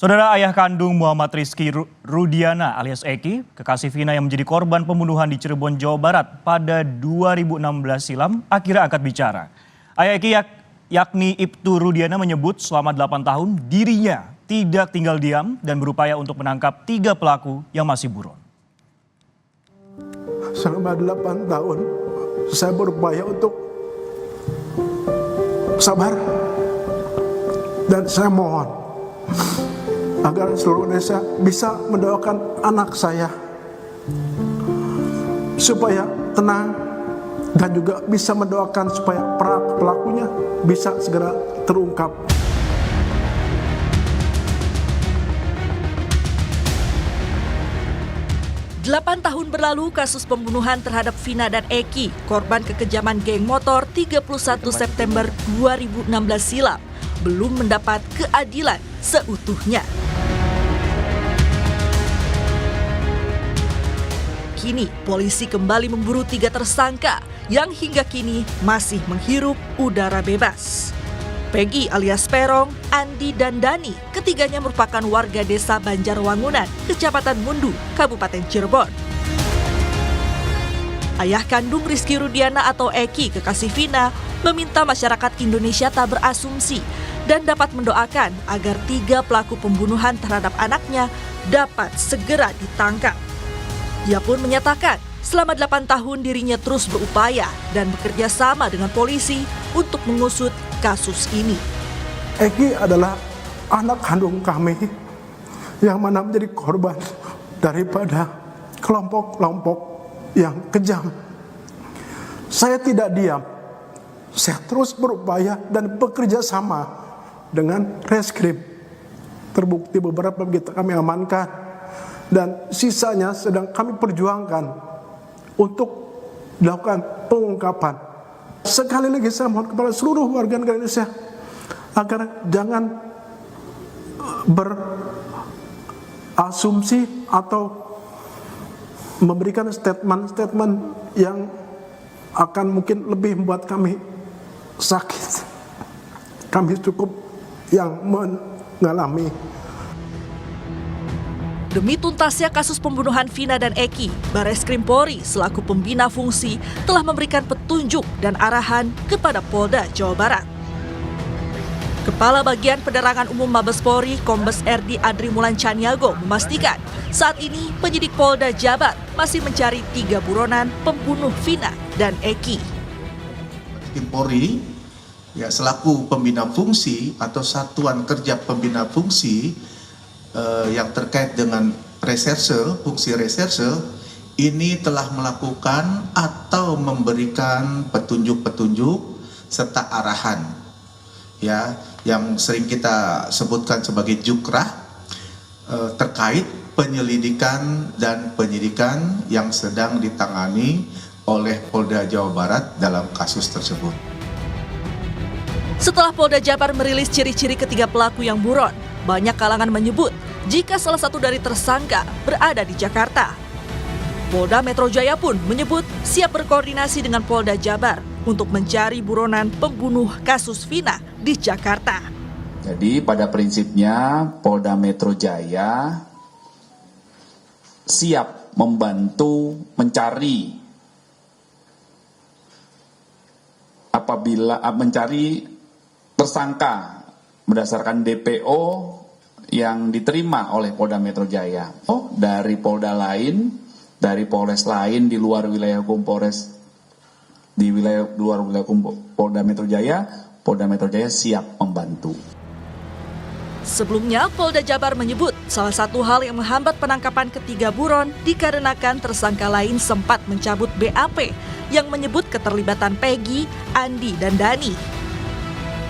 Saudara ayah kandung Muhammad Rizky Rudiana alias Eki, kekasih Vina yang menjadi korban pembunuhan di Cirebon, Jawa Barat pada 2016 silam, akhirnya angkat bicara. Ayah Eki yakni Ibtu Rudiana menyebut selama 8 tahun dirinya tidak tinggal diam dan berupaya untuk menangkap 3 pelaku yang masih buron. Selama 8 tahun saya berupaya untuk sabar dan saya mohon agar seluruh Indonesia bisa mendoakan anak saya supaya tenang dan juga bisa mendoakan supaya pelakunya bisa segera terungkap. Delapan tahun berlalu kasus pembunuhan terhadap Vina dan Eki, korban kekejaman geng motor 31 September 2016 silam, belum mendapat keadilan seutuhnya. Kini polisi kembali memburu 3 tersangka yang hingga kini masih menghirup udara bebas. Peggy alias Perong, Andi dan Dani, ketiganya merupakan warga desa Banjarwangunan, Kecamatan Mundu, Kabupaten Cirebon. Ayah kandung Rizky Rudiana atau Eki, kekasih Vina, meminta masyarakat Indonesia tak berasumsi dan dapat mendoakan agar 3 pelaku pembunuhan terhadap anaknya dapat segera ditangkap. Ia pun menyatakan selama 8 tahun dirinya terus berupaya dan bekerja sama dengan polisi untuk mengusut kasus ini. Eki adalah anak kandung kami yang mana menjadi korban daripada kelompok-kelompok yang kejam. Saya tidak diam, saya terus berupaya dan bekerja sama dengan reskrim. Terbukti beberapa kita kami amankan dan sisanya sedang kami perjuangkan untuk dilakukan pengungkapan. Sekali lagi saya mohon kepada seluruh warga negara Indonesia agar jangan berasumsi atau memberikan statement-statement yang akan mungkin lebih membuat kami sakit. Kami cukup yang mengalami. Demi tuntasnya kasus pembunuhan Vina dan Eki, Bareskrim Polri selaku pembina fungsi telah memberikan petunjuk dan arahan kepada Polda Jawa Barat. Kepala Bagian Penerangan Umum Mabes Polri, Kombes RD Adri Mulan Caniago memastikan saat ini penyidik Polda Jabar masih mencari 3 buronan pembunuh Vina dan Eki. Polri ya selaku pembina fungsi atau satuan kerja pembina fungsi yang terkait dengan reserse, fungsi reserse ini telah melakukan atau memberikan petunjuk-petunjuk serta arahan ya yang sering kita sebutkan sebagai jukrah terkait penyelidikan dan penyidikan yang sedang ditangani oleh Polda Jawa Barat dalam kasus tersebut. Setelah Polda Jabar merilis ciri-ciri ketiga pelaku yang buron, banyak kalangan menyebut jika salah satu dari tersangka berada di Jakarta. Polda Metro Jaya pun menyebut siap berkoordinasi dengan Polda Jabar untuk mencari buronan pembunuh kasus Vina di Jakarta. Jadi pada prinsipnya Polda Metro Jaya siap membantu mencari tersangka berdasarkan DPO yang diterima oleh Polda Metro Jaya. Dari Polda lain, dari Polres lain di luar wilayah hukum Polres, di luar wilayah hukum Polda Metro Jaya siap membantu. Sebelumnya, Polda Jabar menyebut salah satu hal yang menghambat penangkapan ketiga buron dikarenakan tersangka lain sempat mencabut BAP yang menyebut keterlibatan Peggy, Andi, dan Dani.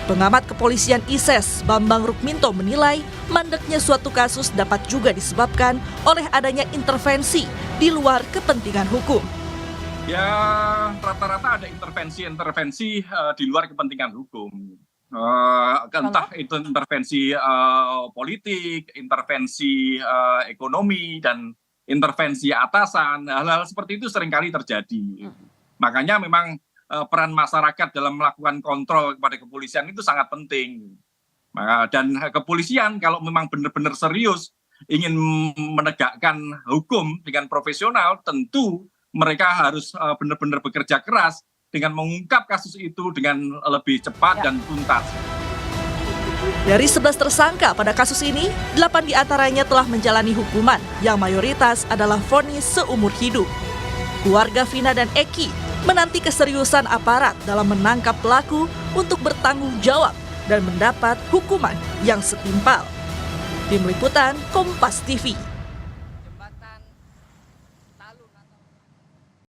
Pengamat kepolisian ISES, Bambang Rukminto menilai mandeknya suatu kasus dapat juga disebabkan oleh adanya intervensi di luar kepentingan hukum. Ya, rata-rata ada intervensi di luar kepentingan hukum. Entah itu intervensi politik, intervensi ekonomi, dan intervensi atasan. Hal-hal seperti itu seringkali terjadi. Makanya memang peran masyarakat dalam melakukan kontrol kepada kepolisian itu sangat penting. Dan kepolisian kalau memang benar-benar serius ingin menegakkan hukum dengan profesional, tentu mereka harus benar-benar bekerja keras dengan mengungkap kasus itu dengan lebih cepat dan tuntas. Dari 11 tersangka pada kasus ini, 8 diantaranya telah menjalani hukuman yang mayoritas adalah vonis seumur hidup. Keluarga Vina dan Eki menanti keseriusan aparat dalam menangkap pelaku untuk bertanggung jawab dan mendapat hukuman yang setimpal. Tim Liputan Kompas TV.